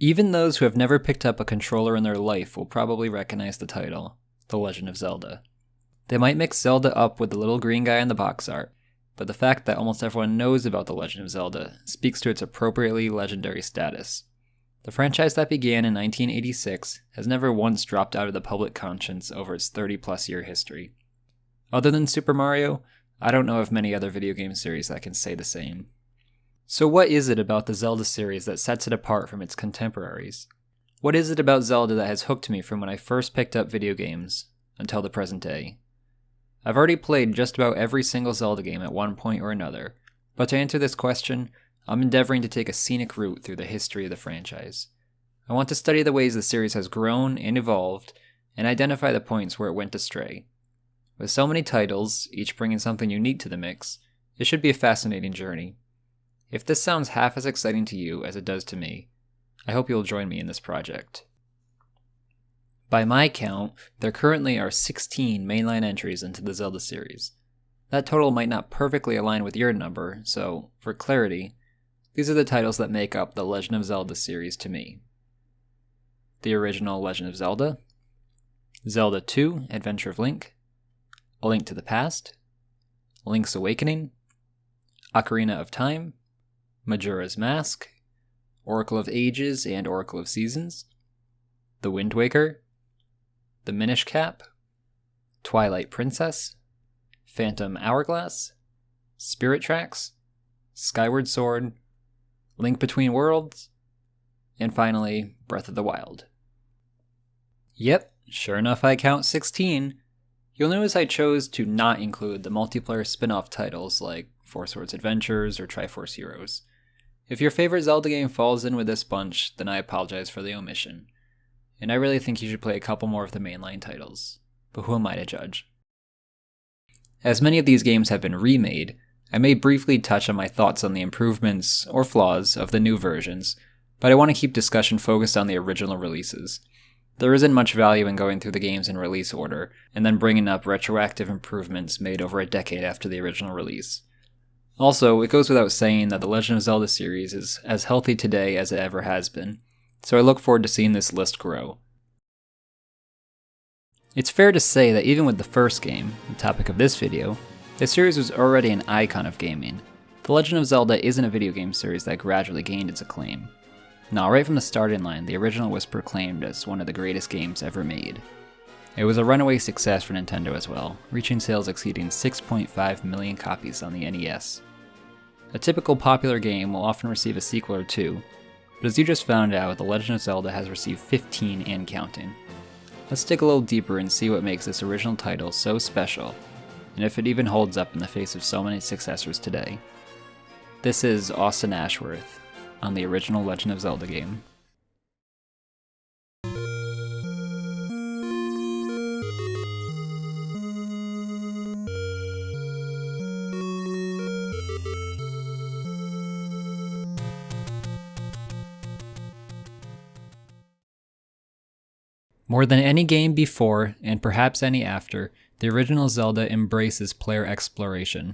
Even those who have never picked up a controller in their life will probably recognize the title, The Legend of Zelda. They might mix Zelda up with the little green guy in the box art, but the fact that almost everyone knows about The Legend of Zelda speaks to its appropriately legendary status. The franchise that began in 1986 has never once dropped out of the public conscience over its 30-plus year history. Other than Super Mario, I don't know of many other video game series that can say the same. So what is it about the Zelda series that sets it apart from its contemporaries? What is it about Zelda that has hooked me from when I first picked up video games until the present day? I've already played just about every single Zelda game at one point or another, but to answer this question, I'm endeavoring to take a scenic route through the history of the franchise. I want to study the ways the series has grown and evolved, and identify the points where it went astray. With so many titles, each bringing something unique to the mix, it should be a fascinating journey. If this sounds half as exciting to you as it does to me, I hope you'll join me in this project. By my count, there currently are 16 mainline entries into the Zelda series. That total might not perfectly align with your number, so, for clarity, these are the titles that make up the Legend of Zelda series to me. The original Legend of Zelda, Zelda 2: Adventure of Link, A Link to the Past, Link's Awakening, Ocarina of Time, Majora's Mask, Oracle of Ages and Oracle of Seasons, The Wind Waker, The Minish Cap, Twilight Princess, Phantom Hourglass, Spirit Tracks, Skyward Sword, Link Between Worlds, and finally, Breath of the Wild. Yep, sure enough I count 16. You'll notice I chose to not include the multiplayer spin-off titles like Four Swords Adventures or Triforce Heroes. If your favorite Zelda game falls in with this bunch, then I apologize for the omission. And I really think you should play a couple more of the mainline titles, but who am I to judge? As many of these games have been remade, I may briefly touch on my thoughts on the improvements, or flaws, of the new versions, but I want to keep discussion focused on the original releases. There isn't much value in going through the games in release order, and then bringing up retroactive improvements made over a decade after the original release. Also, it goes without saying that the Legend of Zelda series is as healthy today as it ever has been, so I look forward to seeing this list grow. It's fair to say that even with the first game, the topic of this video, the series was already an icon of gaming. The Legend of Zelda isn't a video game series that gradually gained its acclaim. No, right from the starting line, the original was proclaimed as one of the greatest games ever made. It was a runaway success for Nintendo as well, reaching sales exceeding 6.5 million copies on the NES. A typical popular game will often receive a sequel or two, but as you just found out, The Legend of Zelda has received 15 and counting. Let's dig a little deeper and see what makes this original title so special, and if it even holds up in the face of so many successors today. This is Austin Ashworth on the original Legend of Zelda game. More than any game before, and perhaps any after, the original Zelda embraces player exploration.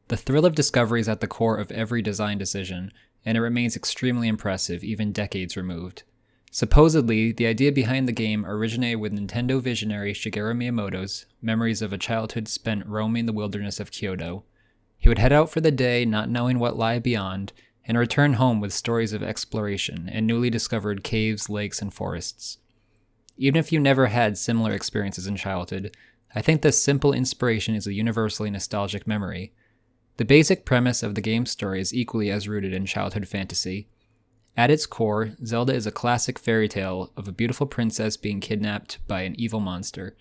The thrill of discovery is at the core of every design decision, and it remains extremely impressive even decades removed. Supposedly, the idea behind the game originated with Nintendo visionary Shigeru Miyamoto's memories of a childhood spent roaming the wilderness of Kyoto. He would head out for the day not knowing what lay beyond, and return home with stories of exploration and newly discovered caves, lakes, and forests. Even if you never had similar experiences in childhood, I think this simple inspiration is a universally nostalgic memory. The basic premise of the game's story is equally as rooted in childhood fantasy. At its core, Zelda is a classic fairy tale of a beautiful princess being kidnapped by an evil monster.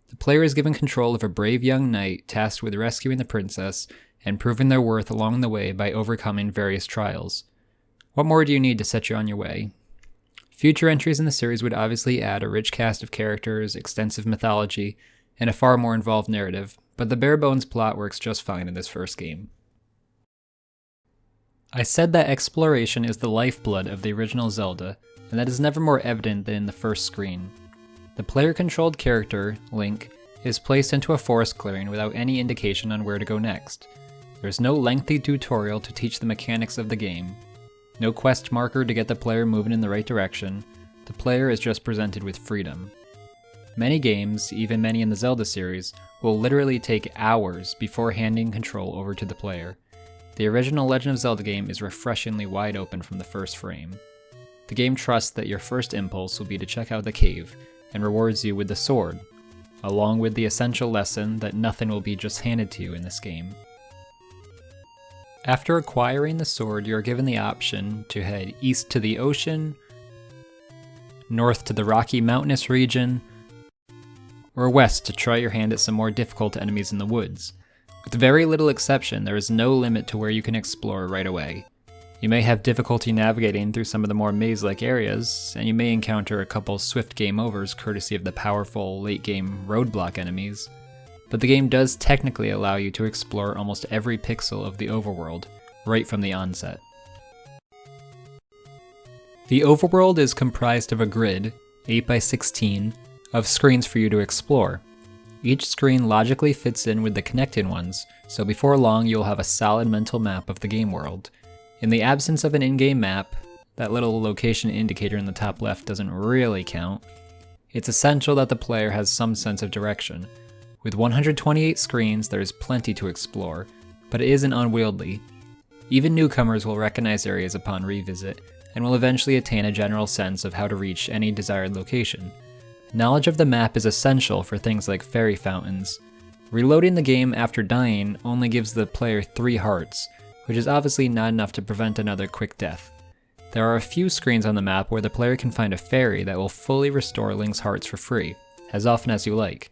The player is given control of a brave young knight tasked with rescuing the princess and proving their worth along the way by overcoming various trials. What more do you need to set you on your way? Future entries in the series would obviously add a rich cast of characters, extensive mythology, and a far more involved narrative, but the bare-bones plot works just fine in this first game. I said that exploration is the lifeblood of the original Zelda, and that is never more evident than in the first screen. The player-controlled character, Link, is placed into a forest clearing without any indication on where to go next. There's no lengthy tutorial to teach the mechanics of the game. No quest marker to get the player moving in the right direction. The player is just presented with freedom. Many games, even many in the Zelda series, will literally take hours before handing control over to the player. The original Legend of Zelda game is refreshingly wide open from the first frame. The game trusts that your first impulse will be to check out the cave, and rewards you with the sword, along with the essential lesson that nothing will be just handed to you in this game. After acquiring the sword, you are given the option to head east to the ocean, north to the rocky mountainous region, or west to try your hand at some more difficult enemies in the woods. With very little exception, there is no limit to where you can explore right away. You may have difficulty navigating through some of the more maze-like areas, and you may encounter a couple swift game overs courtesy of the powerful late-game roadblock enemies, but the game does technically allow you to explore almost every pixel of the overworld, right from the onset. The overworld is comprised of a grid, 8x16, of screens for you to explore. Each screen logically fits in with the connected ones, so before long you'll have a solid mental map of the game world. In the absence of an in-game map, that little location indicator in the top left doesn't really count. It's essential that the player has some sense of direction. With 128 screens, there is plenty to explore, but it isn't unwieldy. Even newcomers will recognize areas upon revisit, and will eventually attain a general sense of how to reach any desired location. Knowledge of the map is essential for things like fairy fountains. Reloading the game after dying only gives the player 3 hearts, which is obviously not enough to prevent another quick death. There are a few screens on the map where the player can find a fairy that will fully restore Link's hearts for free, as often as you like.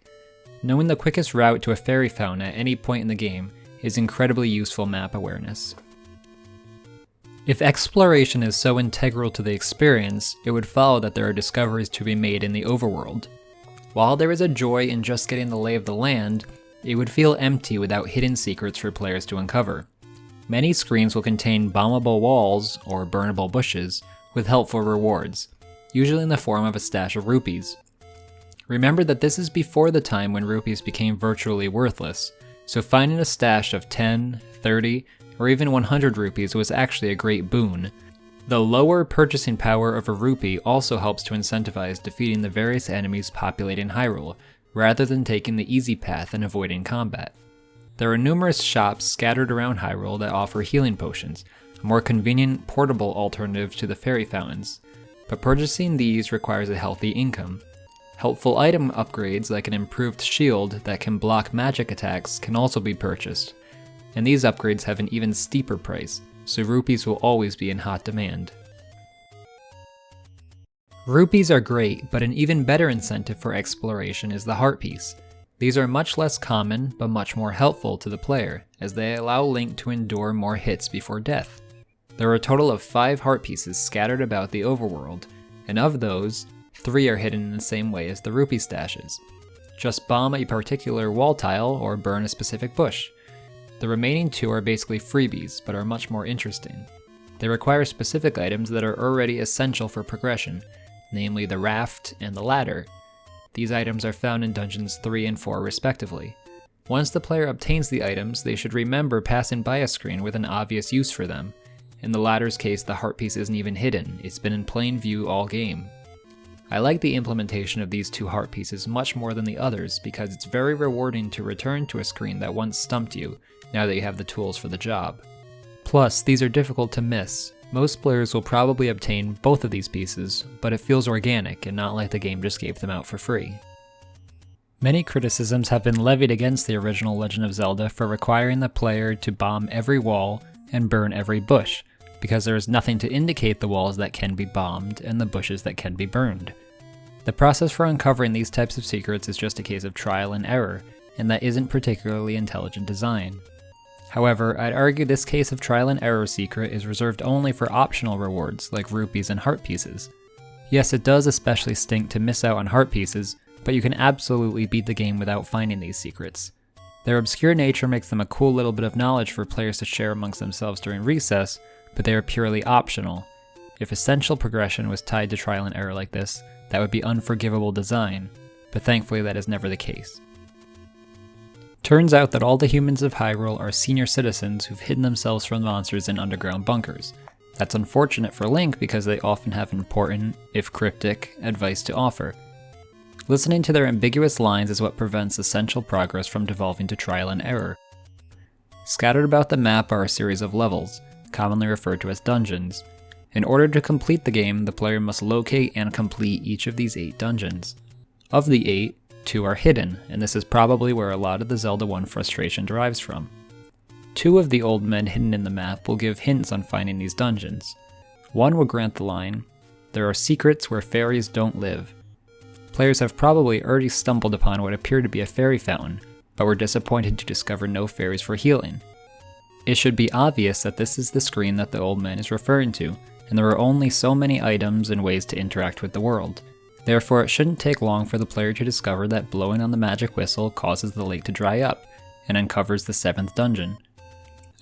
Knowing the quickest route to a fairy fountain at any point in the game is incredibly useful map awareness. If exploration is so integral to the experience, it would follow that there are discoveries to be made in the overworld. While there is a joy in just getting the lay of the land, it would feel empty without hidden secrets for players to uncover. Many screens will contain bombable walls, or burnable bushes, with helpful rewards, usually in the form of a stash of rupees. Remember that this is before the time when rupees became virtually worthless, so finding a stash of 10, 30, or even 100 rupees was actually a great boon. The lower purchasing power of a rupee also helps to incentivize defeating the various enemies populating Hyrule, rather than taking the easy path and avoiding combat. There are numerous shops scattered around Hyrule that offer healing potions, a more convenient, portable alternative to the fairy fountains, but purchasing these requires a healthy income. Helpful item upgrades like an improved shield that can block magic attacks can also be purchased, and these upgrades have an even steeper price, so rupees will always be in hot demand. Rupees are great, but an even better incentive for exploration is the heart piece. These are much less common, but much more helpful to the player, as they allow Link to endure more hits before death. There are a total of 5 heart pieces scattered about the overworld, and of those, 3 are hidden in the same way as the rupee stashes. Just bomb a particular wall tile or burn a specific bush. The remaining 2 are basically freebies, but are much more interesting. They require specific items that are already essential for progression, namely the raft and the ladder. These items are found in dungeons 3 and 4 respectively. Once the player obtains the items, they should remember passing by a screen with an obvious use for them. In the latter's case, the heart piece isn't even hidden, it's been in plain view all game. I like the implementation of these 2 heart pieces much more than the others because it's very rewarding to return to a screen that once stumped you, now that you have the tools for the job. Plus, these are difficult to miss. Most players will probably obtain both of these pieces, but it feels organic and not like the game just gave them out for free. Many criticisms have been levied against the original Legend of Zelda for requiring the player to bomb every wall and burn every bush, because there is nothing to indicate the walls that can be bombed and the bushes that can be burned. The process for uncovering these types of secrets is just a case of trial and error, and that isn't particularly intelligent design. However, I'd argue this case of trial and error secret is reserved only for optional rewards like rupees and heart pieces. Yes, it does especially stink to miss out on heart pieces, but you can absolutely beat the game without finding these secrets. Their obscure nature makes them a cool little bit of knowledge for players to share amongst themselves during recess, but they are purely optional. If essential progression was tied to trial and error like this, that would be unforgivable design, but thankfully that is never the case. Turns out that all the humans of Hyrule are senior citizens who've hidden themselves from monsters in underground bunkers. That's unfortunate for Link because they often have important, if cryptic, advice to offer. Listening to their ambiguous lines is what prevents essential progress from devolving to trial and error. Scattered about the map are a series of levels, commonly referred to as dungeons. In order to complete the game, the player must locate and complete each of these 8 dungeons. Of the 8, 2 are hidden, and this is probably where a lot of the Zelda 1 frustration derives from. 2 of the old men hidden in the map will give hints on finding these dungeons. One will grant the line, "There are secrets where fairies don't live." Players have probably already stumbled upon what appeared to be a fairy fountain, but were disappointed to discover no fairies for healing. It should be obvious that this is the screen that the old man is referring to, and there are only so many items and ways to interact with the world. Therefore, it shouldn't take long for the player to discover that blowing on the magic whistle causes the lake to dry up, and uncovers the 7th dungeon.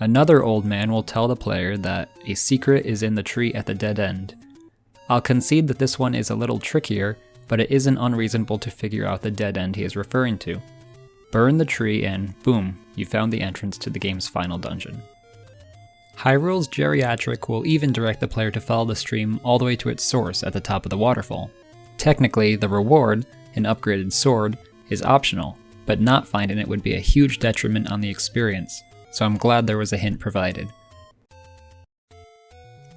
Another old man will tell the player that a secret is in the tree at the dead end. I'll concede that this one is a little trickier, but it isn't unreasonable to figure out the dead end he is referring to. Burn the tree and boom, you found the entrance to the game's final dungeon. Hyrule's Geriatric will even direct the player to follow the stream all the way to its source at the top of the waterfall. Technically, the reward, an upgraded sword, is optional, but not finding it would be a huge detriment on the experience, so I'm glad there was a hint provided.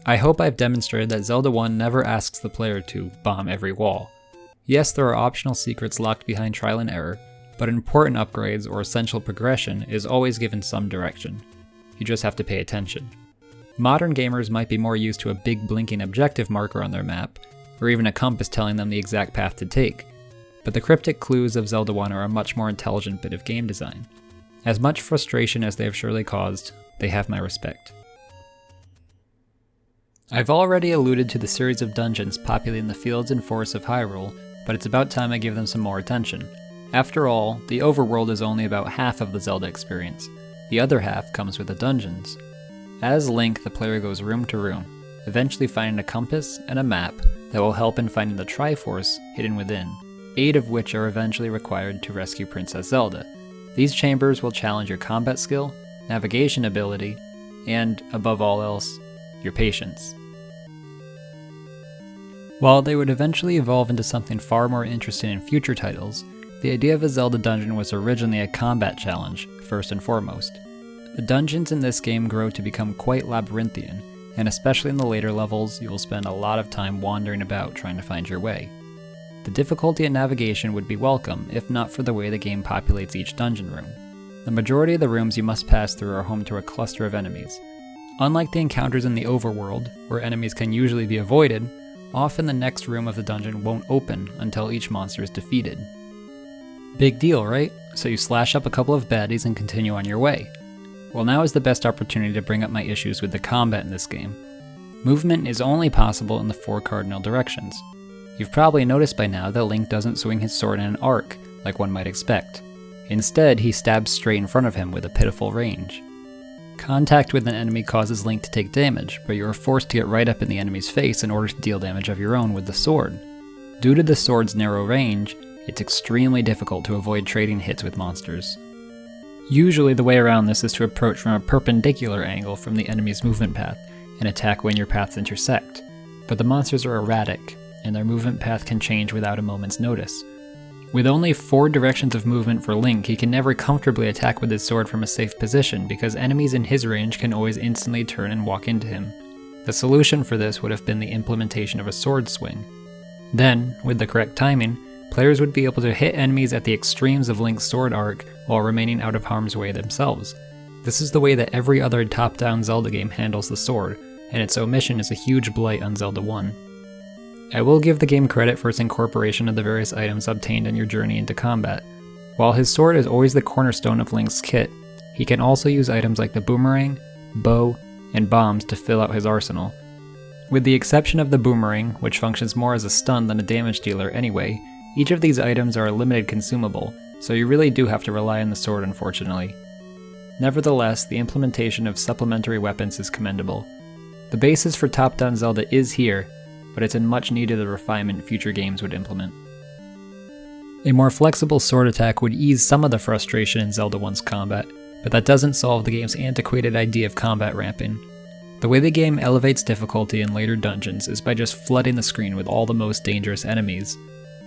I hope I've demonstrated that Zelda 1 never asks the player to bomb every wall. Yes, there are optional secrets locked behind trial and error, but important upgrades or essential progression is always given some direction. You just have to pay attention. Modern gamers might be more used to a big blinking objective marker on their map, or even a compass telling them the exact path to take, but the cryptic clues of Zelda 1 are a much more intelligent bit of game design. As much frustration as they have surely caused, they have my respect. I've already alluded to the series of dungeons populating the fields and forests of Hyrule, but it's about time I give them some more attention. After all, the overworld is only about half of the Zelda experience. The other half comes with the dungeons. As Link, the player goes room to room, eventually finding a compass and a map that will help in finding the Triforce hidden within, 8 of which are eventually required to rescue Princess Zelda. These chambers will challenge your combat skill, navigation ability, and, above all else, your patience. While they would eventually evolve into something far more interesting in future titles, the idea of a Zelda dungeon was originally a combat challenge, first and foremost. The dungeons in this game grow to become quite labyrinthian, and especially in the later levels, you will spend a lot of time wandering about trying to find your way. The difficulty in navigation would be welcome, if not for the way the game populates each dungeon room. The majority of the rooms you must pass through are home to a cluster of enemies. Unlike the encounters in the overworld, where enemies can usually be avoided, often the next room of the dungeon won't open until each monster is defeated. Big deal, right? So you slash up a couple of baddies and continue on your way. Well, now is the best opportunity to bring up my issues with the combat in this game. Movement is only possible in the 4 cardinal directions. You've probably noticed by now that Link doesn't swing his sword in an arc, like one might expect. Instead, he stabs straight in front of him with a pitiful range. Contact with an enemy causes Link to take damage, but you are forced to get right up in the enemy's face in order to deal damage of your own with the sword. Due to the sword's narrow range, it's extremely difficult to avoid trading hits with monsters. Usually the way around this is to approach from a perpendicular angle from the enemy's movement path, and attack when your paths intersect. But the monsters are erratic, and their movement path can change without a moment's notice. With only 4 directions of movement for Link, he can never comfortably attack with his sword from a safe position because enemies in his range can always instantly turn and walk into him. The solution for this would have been the implementation of a sword swing. Then, with the correct timing, players would be able to hit enemies at the extremes of Link's sword arc while remaining out of harm's way themselves. This is the way that every other top-down Zelda game handles the sword, and its omission is a huge blight on Zelda 1. I will give the game credit for its incorporation of the various items obtained in your journey into combat. While his sword is always the cornerstone of Link's kit, he can also use items like the boomerang, bow, and bombs to fill out his arsenal. With the exception of the boomerang, which functions more as a stun than a damage dealer anyway, each of these items are a limited consumable, so you really do have to rely on the sword unfortunately. Nevertheless, the implementation of supplementary weapons is commendable. The basis for top-down Zelda is here, but it's in much needed refinement future games would implement. A more flexible sword attack would ease some of the frustration in Zelda 1's combat, but that doesn't solve the game's antiquated idea of combat ramping. The way the game elevates difficulty in later dungeons is by just flooding the screen with all the most dangerous enemies.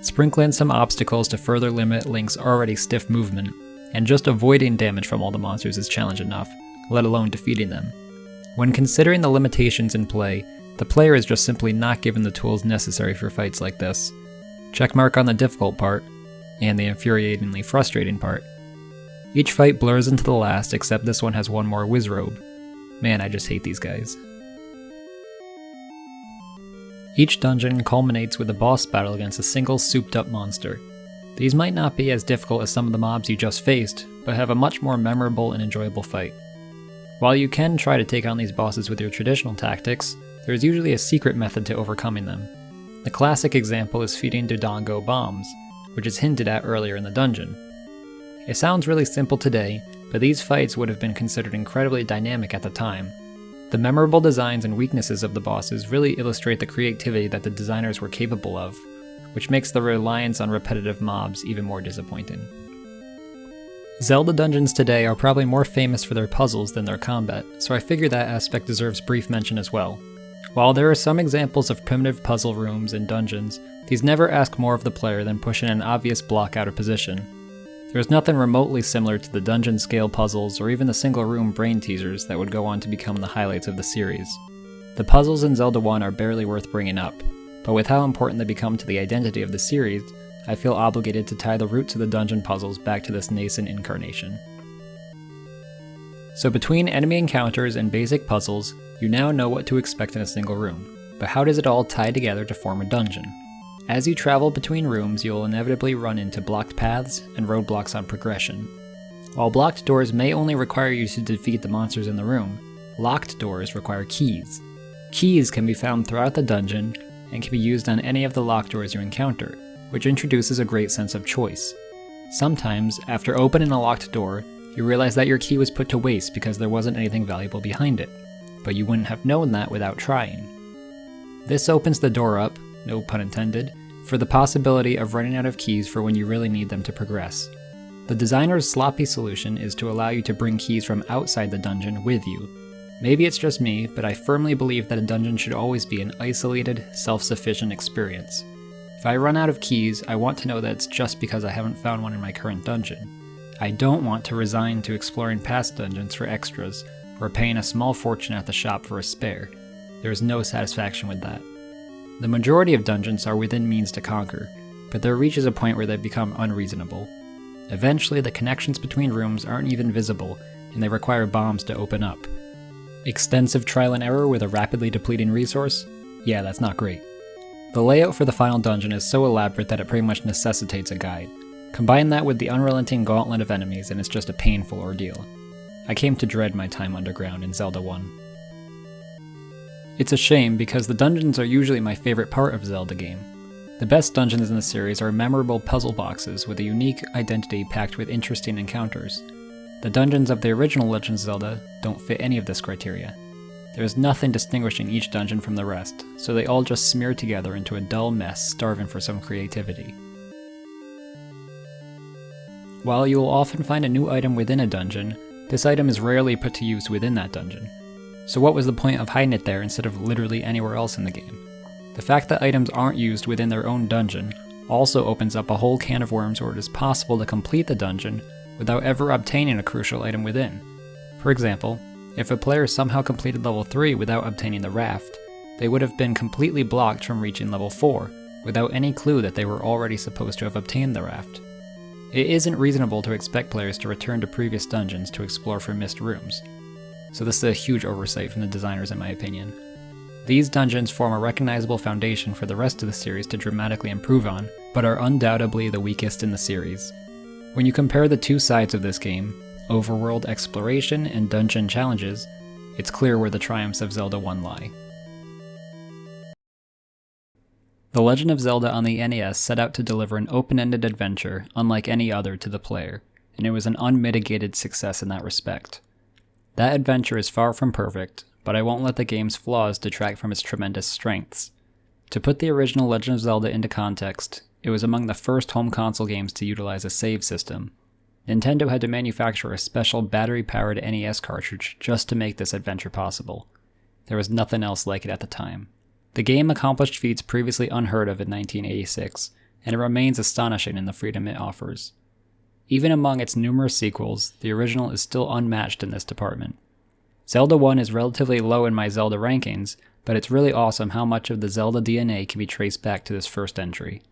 Sprinkle in some obstacles to further limit Link's already stiff movement, and just avoiding damage from all the monsters is challenge enough, let alone defeating them. When considering the limitations in play, the player is just simply not given the tools necessary for fights like this. Checkmark on the difficult part, and the infuriatingly frustrating part. Each fight blurs into the last, except this one has one more Wizrobe. Man, I just hate these guys. Each dungeon culminates with a boss battle against a single souped-up monster. These might not be as difficult as some of the mobs you just faced, but have a much more memorable and enjoyable fight. While you can try to take on these bosses with your traditional tactics, there is usually a secret method to overcoming them. The classic example is feeding Dodongo bombs, which is hinted at earlier in the dungeon. It sounds really simple today, but these fights would have been considered incredibly dynamic at the time. The memorable designs and weaknesses of the bosses really illustrate the creativity that the designers were capable of, which makes the reliance on repetitive mobs even more disappointing. Zelda dungeons today are probably more famous for their puzzles than their combat, so I figure that aspect deserves brief mention as well. While there are some examples of primitive puzzle rooms and dungeons, these never ask more of the player than pushing an obvious block out of position. There is nothing remotely similar to the dungeon scale puzzles or even the single room brain teasers that would go on to become the highlights of the series. The puzzles in Zelda 1 are barely worth bringing up, but with how important they become to the identity of the series, I feel obligated to tie the roots of the dungeon puzzles back to this nascent incarnation. So between enemy encounters and basic puzzles, you now know what to expect in a single room, but how does it all tie together to form a dungeon? As you travel between rooms, you will inevitably run into blocked paths and roadblocks on progression. While blocked doors may only require you to defeat the monsters in the room, locked doors require keys. Keys can be found throughout the dungeon and can be used on any of the locked doors you encounter, which introduces a great sense of choice. Sometimes, after opening a locked door, you realize that your key was put to waste because there wasn't anything valuable behind it, but you wouldn't have known that without trying. This opens the door up, no pun intended, for the possibility of running out of keys for when you really need them to progress. The designer's sloppy solution is to allow you to bring keys from outside the dungeon with you. Maybe it's just me, but I firmly believe that a dungeon should always be an isolated, self-sufficient experience. If I run out of keys, I want to know that it's just because I haven't found one in my current dungeon. I don't want to resign to exploring past dungeons for extras, or paying a small fortune at the shop for a spare. There is no satisfaction with that. The majority of dungeons are within means to conquer, but there reaches a point where they become unreasonable. Eventually, the connections between rooms aren't even visible, and they require bombs to open up. Extensive trial and error with a rapidly depleting resource? Yeah, that's not great. The layout for the final dungeon is so elaborate that it pretty much necessitates a guide. Combine that with the unrelenting gauntlet of enemies and it's just a painful ordeal. I came to dread my time underground in Zelda 1. It's a shame because the dungeons are usually my favorite part of a Zelda game. The best dungeons in the series are memorable puzzle boxes with a unique identity packed with interesting encounters. The dungeons of the original Legend of Zelda don't fit any of this criteria. There is nothing distinguishing each dungeon from the rest, so they all just smear together into a dull mess starving for some creativity. While you will often find a new item within a dungeon, this item is rarely put to use within that dungeon. So what was the point of hiding it there instead of literally anywhere else in the game? The fact that items aren't used within their own dungeon also opens up a whole can of worms where it is possible to complete the dungeon without ever obtaining a crucial item within. For example, if a player somehow completed level 3 without obtaining the raft, they would have been completely blocked from reaching level 4, without any clue that they were already supposed to have obtained the raft. It isn't reasonable to expect players to return to previous dungeons to explore for missed rooms. So this is a huge oversight from the designers in my opinion. These dungeons form a recognizable foundation for the rest of the series to dramatically improve on, but are undoubtedly the weakest in the series. When you compare the two sides of this game, overworld exploration and dungeon challenges, it's clear where the triumphs of Zelda 1 lie. The Legend of Zelda on the NES set out to deliver an open-ended adventure unlike any other to the player, and it was an unmitigated success in that respect. That adventure is far from perfect, but I won't let the game's flaws detract from its tremendous strengths. To put the original Legend of Zelda into context, it was among the first home console games to utilize a save system. Nintendo had to manufacture a special battery-powered NES cartridge just to make this adventure possible. There was nothing else like it at the time. The game accomplished feats previously unheard of in 1986, and it remains astonishing in the freedom it offers. Even among its numerous sequels, the original is still unmatched in this department. Zelda 1 is relatively low in my Zelda rankings, but it's really awesome how much of the Zelda DNA can be traced back to this first entry.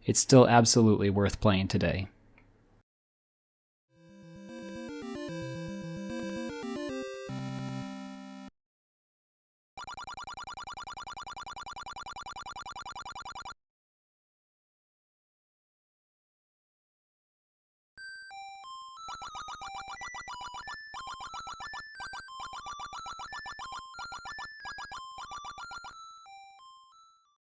It's still absolutely worth playing today.